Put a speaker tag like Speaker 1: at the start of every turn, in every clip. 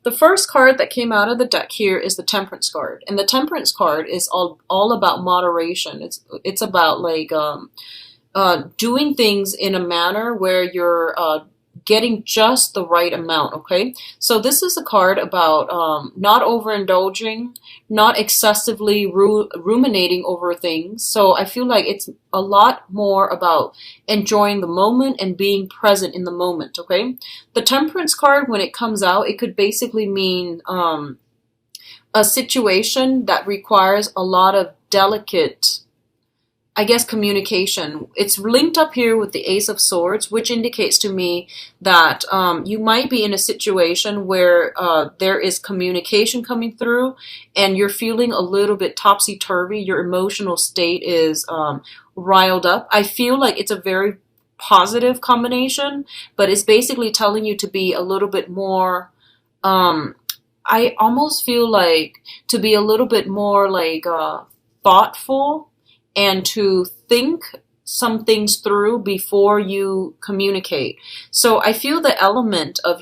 Speaker 1: The first card that came out of the deck here is the Temperance card, and the Temperance card is all about moderation. It's about like doing things in a manner where you're getting just the right amount, okay? So this is a card about not overindulging, not excessively ruminating over things. So I feel like it's a lot more about enjoying the moment and being present in the moment, okay? The Temperance card, when it comes out, it could basically mean a situation that requires a lot of delicate, I guess, communication. It's linked up here with the Ace of Swords, which indicates to me that you might be in a situation where there is communication coming through and you're feeling a little bit topsy-turvy. Your emotional state is riled up. I feel like it's a very positive combination, but it's basically telling you to be a little bit more, I almost feel like to be a little bit more like thoughtful and to think some things through before you communicate. So I feel the element of,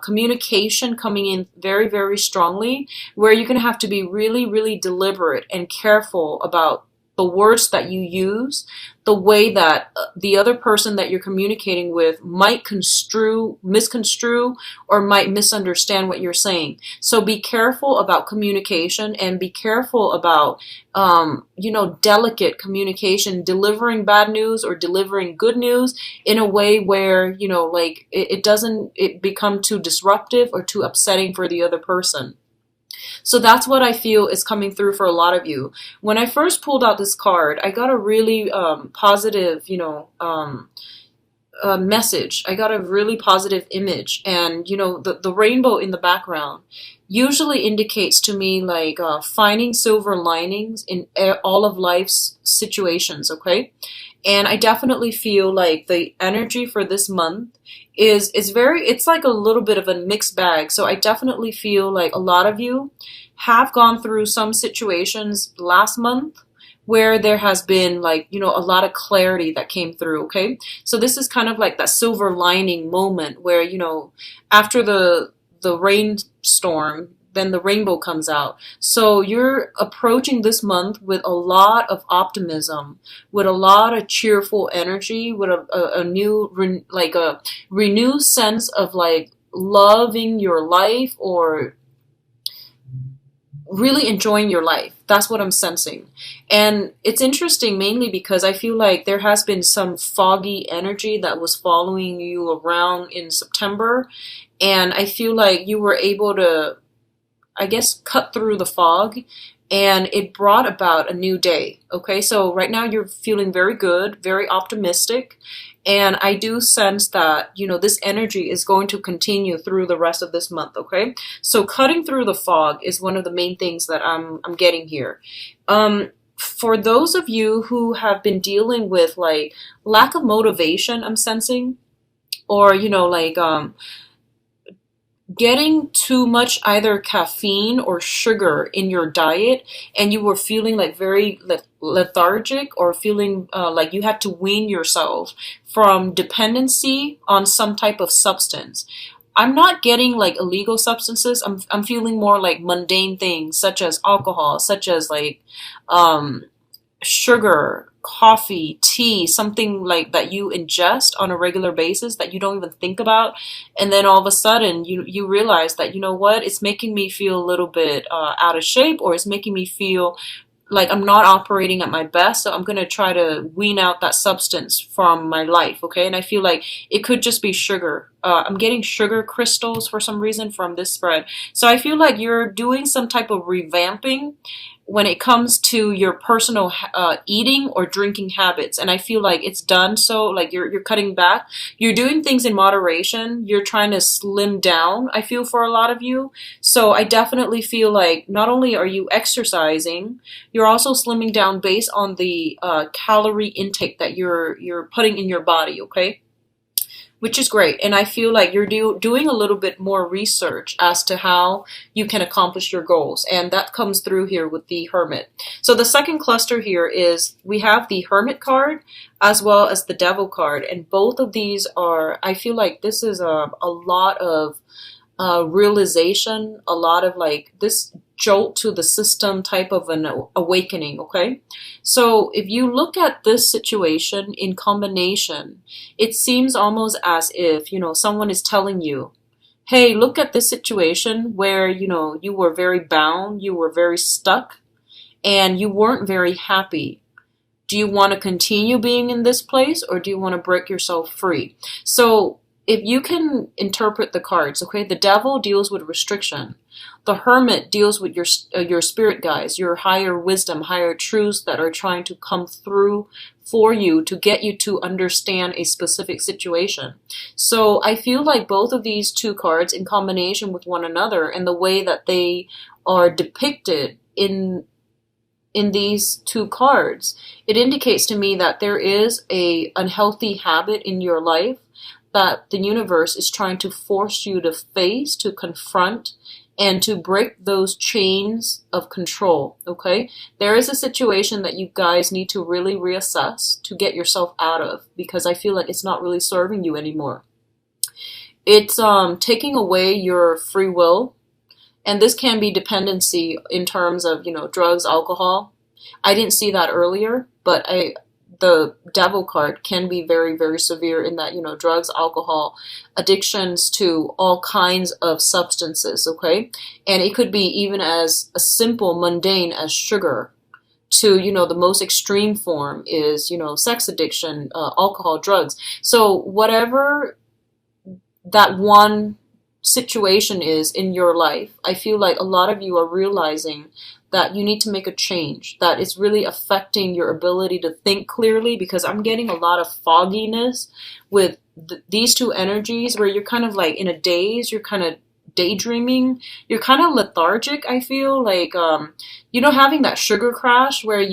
Speaker 1: communication coming in very, very strongly, where you're going to have to be really, really deliberate and careful about the words that you use, the way that the other person that you're communicating with might misconstrue, or might misunderstand what you're saying. So be careful about communication and be careful about, delicate communication, delivering bad news or delivering good news in a way where, it doesn't become too disruptive or too upsetting for the other person. So that's what I feel is coming through for a lot of you. When I first pulled out this card, I got a really positive, message. I got a really positive image. And, the rainbow in the background usually indicates to me like finding silver linings in all of life's situations, okay? And I definitely feel like the energy for this month is it's like a little bit of a mixed bag. So I definitely feel like a lot of you have gone through some situations last month where there has been like, a lot of clarity that came through, okay? So this is kind of like that silver lining moment where, after the rainstorm, then the rainbow comes out. So you're approaching this month with a lot of optimism, with a lot of cheerful energy, with a new, like a renewed sense of like loving your life or really enjoying your life. That's what I'm sensing. And it's interesting mainly because I feel like there has been some foggy energy that was following you around in September. And I feel like you were able to, I guess, cut through the fog, and it brought about a new day. Okay, so right now you're feeling very good, very optimistic, and I do sense that, this energy is going to continue through the rest of this month, okay? So cutting through the fog is one of the main things that I'm getting here. For those of you who have been dealing with like lack of motivation, I'm sensing, or, getting too much either caffeine or sugar in your diet, and you were feeling like very lethargic, or feeling like you had to wean yourself from dependency on some type of substance. I'm not getting like illegal substances. I'm feeling more like mundane things such as alcohol, such as like sugar, coffee, tea, something like that you ingest on a regular basis that you don't even think about. And then all of a sudden you realize that, what, it's making me feel a little bit out of shape, or it's making me feel like I'm not operating at my best. So I'm going to try to wean out that substance from my life. Okay. And I feel like it could just be sugar. I'm getting sugar crystals for some reason from this spread. So I feel like you're doing some type of revamping when it comes to your personal eating or drinking habits. And I feel like it's done. So like you're cutting back, you're doing things in moderation. You're trying to slim down, I feel, for a lot of you. So I definitely feel like not only are you exercising, you're also slimming down based on the calorie intake that you're putting in your body, okay? Which is great. And I feel like you're doing a little bit more research as to how you can accomplish your goals. And that comes through here with the Hermit. So the second cluster here is we have the Hermit card as well as the Devil card. And both of these are, I feel like this is a lot of realization, a lot of like this jolt to the system type of an awakening, okay? So if you look at this situation in combination, it seems almost as if, someone is telling you, hey, look at this situation where, you were very bound, you were very stuck, and you weren't very happy. Do you want to continue being in this place, or do you want to break yourself free? So if you can interpret the cards, okay, the devil deals with restriction. The hermit deals with your spirit guides, your higher wisdom, higher truths that are trying to come through for you to get you to understand a specific situation. So I feel like both of these two cards in combination with one another and the way that they are depicted in these two cards, it indicates to me that there is a unhealthy habit in your life that the universe is trying to force you to face, to confront, and to break those chains of control, okay? There is a situation that you guys need to really reassess to get yourself out of, because I feel like it's not really serving you anymore. It's taking away your free will, and this can be dependency in terms of, drugs, alcohol. I didn't see that earlier, but the devil card can be very, very severe in that, drugs, alcohol, addictions to all kinds of substances, okay? And it could be even as a simple, mundane as sugar to, the most extreme form is, sex addiction, alcohol, drugs. So whatever that one situation is in your life, I feel like a lot of you are realizing that you need to make a change, that it's really affecting your ability to think clearly, because I'm getting a lot of fogginess with these two energies where you're kind of like in a daze, you're kind of daydreaming, you're kind of lethargic. I feel like, having that sugar crash where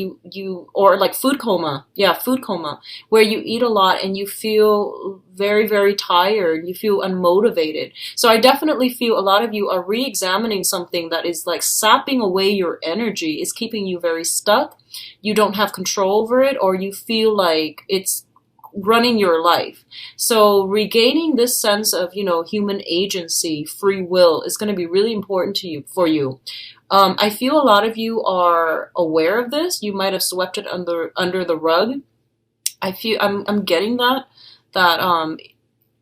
Speaker 1: or like food coma. Yeah, food coma, where you eat a lot and you feel very, very tired. You feel unmotivated. So I definitely feel a lot of you are re-examining something that is like sapping away your energy. It's keeping you very stuck. You don't have control over it, or you feel like it's running your life. So regaining this sense of, human agency, free will is going to be really important for you. I feel a lot of you are aware of this. You might have swept it under the rug. I'm getting that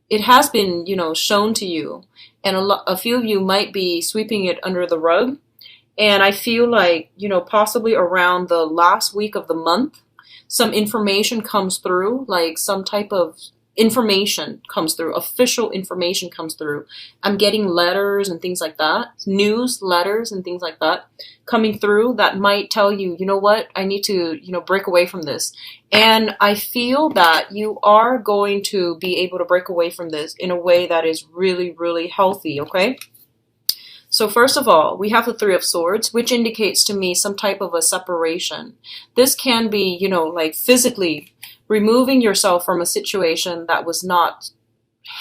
Speaker 1: it has been, shown to you, and a few of you might be sweeping it under the rug. And I feel like, possibly around the last week of the month, some information comes through, like some type of information comes through, official information comes through. I'm getting letters and things like that, news letters and things like that coming through that might tell you, you know what, I need to, break away from this. And I feel that you are going to be able to break away from this in a way that is really, really healthy, okay? So first of all, we have the Three of Swords, which indicates to me some type of a separation. This can be, like physically removing yourself from a situation that was not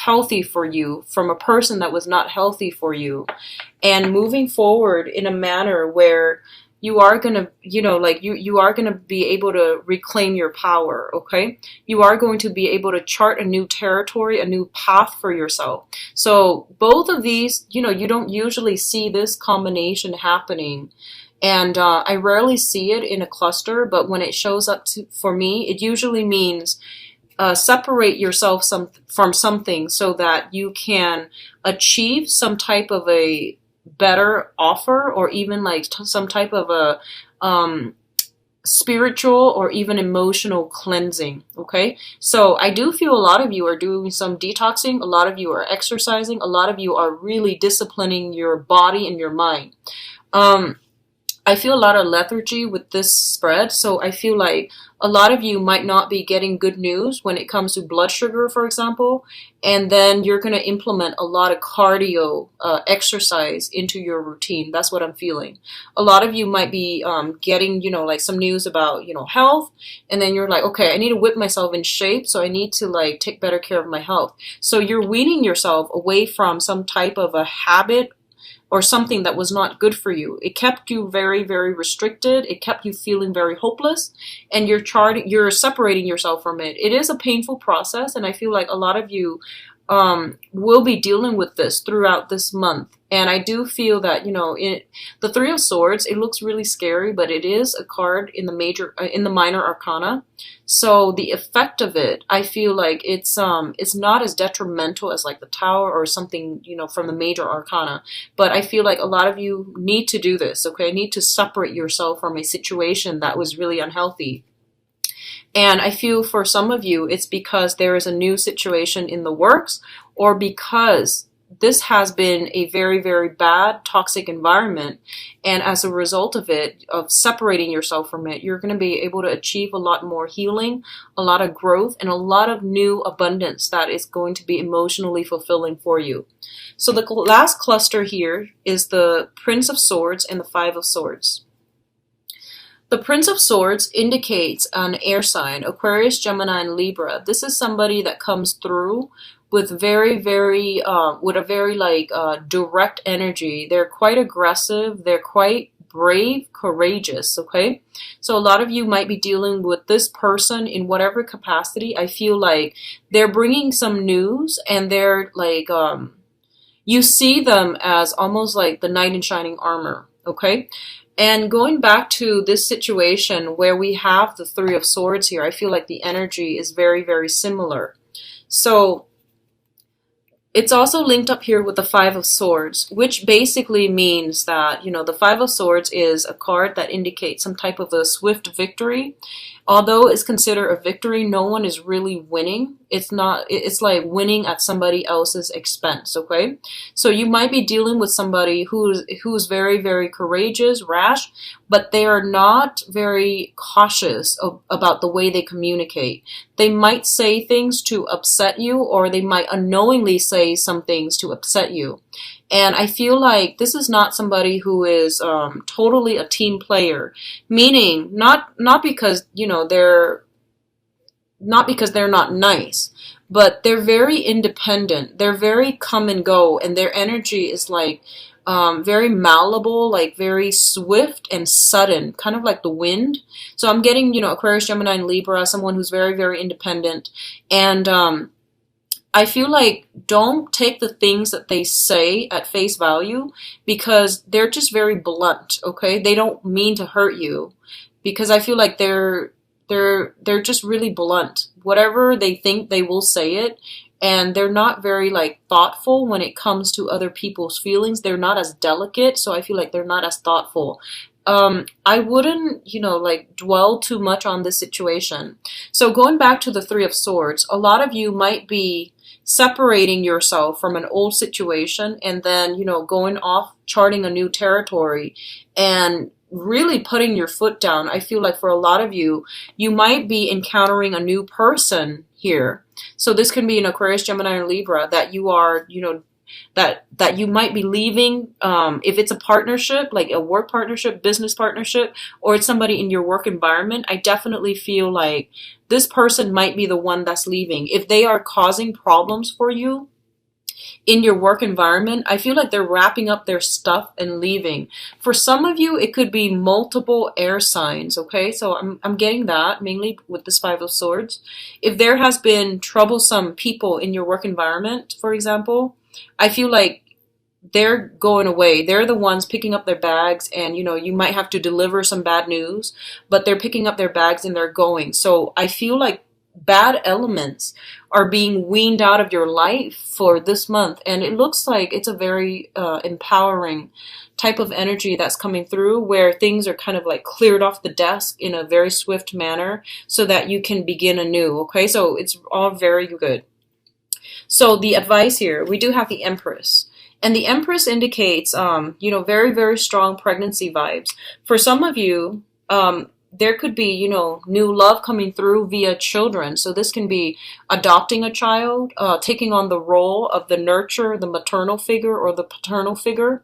Speaker 1: healthy for you, from a person that was not healthy for you, and moving forward in a manner where you are going to, you are going to be able to reclaim your power, okay? You are going to be able to chart a new territory, a new path for yourself. So both of these, you don't usually see this combination happening. And I rarely see it in a cluster, but when it shows up for me, it usually means separate yourself from something so that you can achieve some type of a better offer, or even like some type of a spiritual or even emotional cleansing, okay? So I do feel a lot of you are doing some detoxing, a lot of you are exercising, a lot of you are really disciplining your body and your mind. I feel a lot of lethargy with this spread, so I feel like a lot of you might not be getting good news when it comes to blood sugar, for example, and then you're going to implement a lot of cardio exercise into your routine. That's what I'm feeling. A lot of you might be getting, like some news about, health, and then you're like, okay, I need to whip myself in shape, so I need to like take better care of my health. So you're weaning yourself away from some type of a habit or something that was not good for you. It kept you very, very restricted. It kept you feeling very hopeless, and you're separating yourself from it. It is a painful process, and I feel like a lot of you will be dealing with this throughout this month. And I do feel that, the Three of Swords, it looks really scary, but it is a card in the in the minor arcana. So the effect of it, I feel like it's not as detrimental as like the Tower or something, from the major arcana. But I feel like a lot of you need to do this, okay? Need to separate yourself from a situation that was really unhealthy. And I feel for some of you, it's because there is a new situation in the works, or because this has been a very, very bad, toxic environment. And as a result of it, of separating yourself from it, you're going to be able to achieve a lot more healing, a lot of growth, and a lot of new abundance that is going to be emotionally fulfilling for you. So the last cluster here is the Prince of Swords and the Five of Swords. The Prince of Swords indicates an air sign, Aquarius, Gemini, and Libra. This is somebody that comes through with very, very, with a very direct energy. They're quite aggressive. They're quite brave, courageous, okay? So a lot of you might be dealing with this person in whatever capacity. I feel like they're bringing some news, and they're like, you see them as almost like the knight in shining armor, okay? And going back to this situation where we have the Three of Swords here, I feel like the energy is very, very similar. So it's also linked up here with the Five of Swords, which basically means that, the Five of Swords is a card that indicates some type of a swift victory. Although it's considered a victory, no one is really winning. It's like winning at somebody else's expense, okay? So you might be dealing with somebody who's very, very courageous, rash, but they are not very cautious about the way they communicate. They might say things to upset you, or they might unknowingly say some things to upset you. And I feel like this is not somebody who is totally a team player, meaning not because they're not nice, but they're very independent. They're very come and go, and their energy is like very malleable, like very swift and sudden, kind of like the wind. So I'm getting Aquarius, Gemini, and Libra, someone who's very, very independent, and I feel like don't take the things that they say at face value, because they're just very blunt, okay? They don't mean to hurt you, because I feel like they're just really blunt. Whatever they think, they will say it, and they're not very thoughtful when it comes to other people's feelings. They're not as delicate, so I feel like they're not as thoughtful. I wouldn't, dwell too much on this situation. So going back to the Three of Swords, a lot of you might be separating yourself from an old situation, and then, going off, charting a new territory, and really putting your foot down. I feel like for a lot of you, you might be encountering a new person here. So this can be an Aquarius, Gemini, or Libra that you are, that you might be leaving, if it's a partnership, like a work partnership, business partnership, or it's somebody in your work environment. I definitely feel like this person might be the one that's leaving. If they are causing problems for you in your work environment, I feel like they're wrapping up their stuff and leaving. For some of you, it could be multiple air signs, okay? So I'm getting that mainly with this Five of Swords. If there has been troublesome people in your work environment, for example, I feel like they're going away. They're the ones picking up their bags, and you might have to deliver some bad news, but they're picking up their bags and they're going. So I feel like bad elements are being weaned out of your life for this month, and it looks like it's a very empowering type of energy that's coming through, where things are kind of like cleared off the desk in a very swift manner so that you can begin anew, okay? So it's all very good. So the advice here, we do have the Empress. And the Empress indicates, very, very strong pregnancy vibes. For some of you, there could be, new love coming through via children. So this can be adopting a child, taking on the role of the nurturer, the maternal figure, or the paternal figure,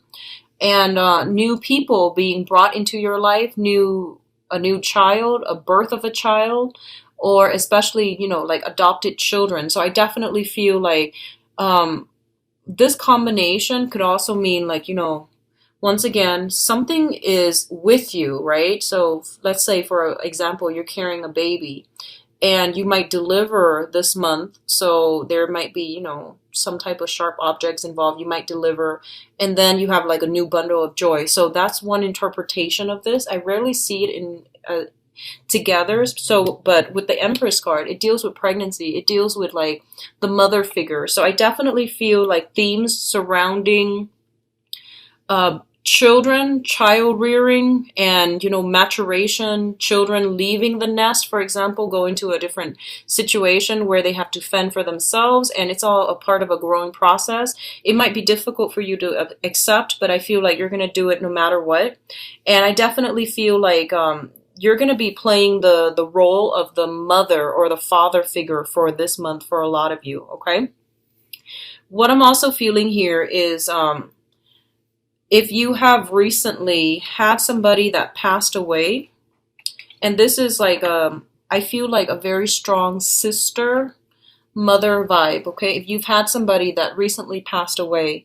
Speaker 1: and new people being brought into your life, a new child, a birth of a child, or especially, adopted children. So I definitely feel like this combination could also mean once again, something is with you, right? So let's say, for example, you're carrying a baby and you might deliver this month. So there might be, some type of sharp objects involved. You might deliver, and then you have like a new bundle of joy. So that's one interpretation of this. I rarely see it in together. So, but with the Empress card, it deals with pregnancy. It deals with like the mother figure. So I definitely feel like themes surrounding children, child rearing, and maturation, children leaving the nest, for example, going to a different situation where they have to fend for themselves, and it's all a part of a growing process. It might be difficult for you to accept, but I feel like you're going to do it no matter what. And I definitely feel like you're going to be playing the role of the mother or the father figure for this month for a lot of you, okay? What I'm also feeling here is if you have recently had somebody that passed away, and this is like I feel like a very strong sister mother vibe, okay? If you've had somebody that recently passed away,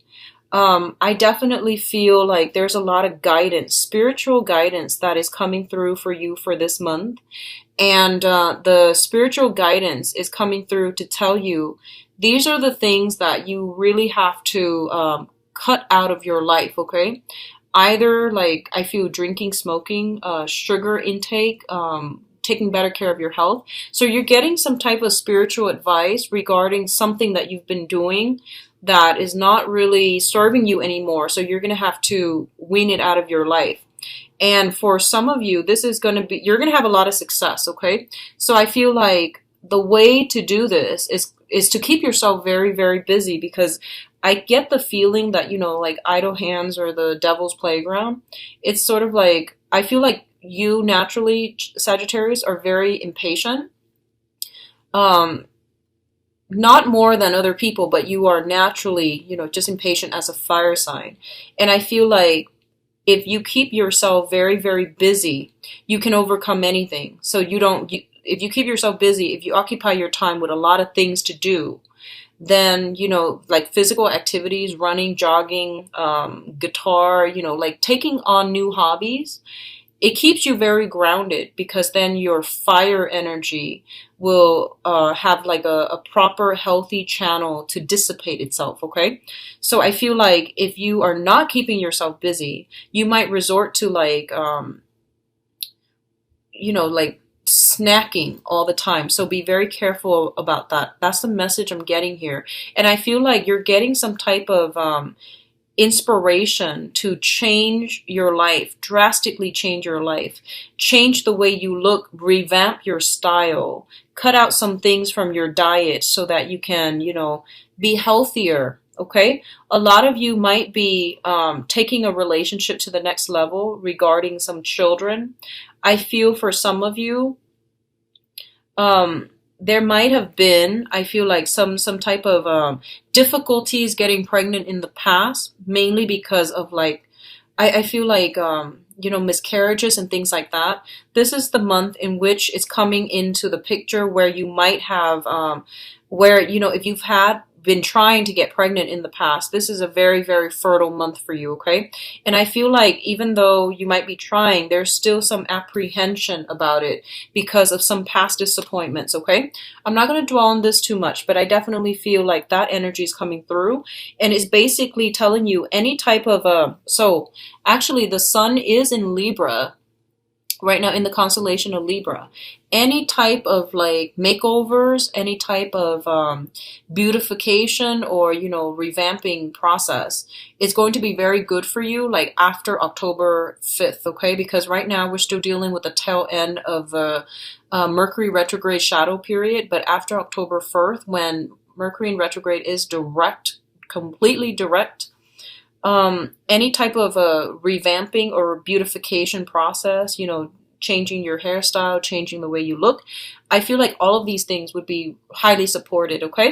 Speaker 1: I definitely feel like there's a lot of guidance, spiritual guidance that is coming through for you for this month. And the spiritual guidance is coming through to tell you these are the things that you really have to cut out of your life, okay? Either like I feel drinking, smoking, sugar intake, taking better care of your health. So you're getting some type of spiritual advice regarding something that you've been doing that is not really serving you anymore. So you're going to have to wean it out of your life. And for some of you, this is going to be, you're going to have a lot of success, okay? So I feel like the way to do this is to keep yourself very, very busy, because I get the feeling that, like idle hands or the devil's playground. It's sort of like, I feel like you naturally, Sagittarius, are very impatient. Not more than other people, but you are naturally, just impatient as a fire sign. And I feel like if you keep yourself very, very busy, you can overcome anything. So if you keep yourself busy, if you occupy your time with a lot of things to do, then, like physical activities, running, jogging, guitar, like taking on new hobbies, it keeps you very grounded, because then your fire energy will have like a proper healthy channel to dissipate itself, okay? So I feel like if you are not keeping yourself busy, you might resort to like, like snacking all the time. So be very careful about that. That's the message I'm getting here. And I feel like you're getting some type of inspiration to change your life, drastically change your life, change the way you look, revamp your style, cut out some things from your diet so that you can, be healthier. Okay, a lot of you might be taking a relationship to the next level regarding some children. I feel for some of you, there might have been, I feel like some type of difficulties getting pregnant in the past, mainly because of like, I feel like miscarriages and things like that. This is the month in which it's coming into the picture where you might have where if you've been trying to get pregnant in the past, this is a very, very fertile month for you, okay? And I feel like even though you might be trying, there's still some apprehension about it because of some past disappointments, okay? I'm not going to dwell on this too much, but I definitely feel like that energy is coming through, and it's basically telling you any type of so actually the sun is in Libra right now, in the constellation of Libra. Any type of like makeovers, any type of beautification or, revamping process is going to be very good for you, like after October 5th, okay? Because right now we're still dealing with the tail end of the Mercury retrograde shadow period. But after October 1st, when Mercury in retrograde is direct, completely direct, any type of revamping or beautification process, changing your hairstyle, changing the way you look, I feel like all of these things would be highly supported, okay?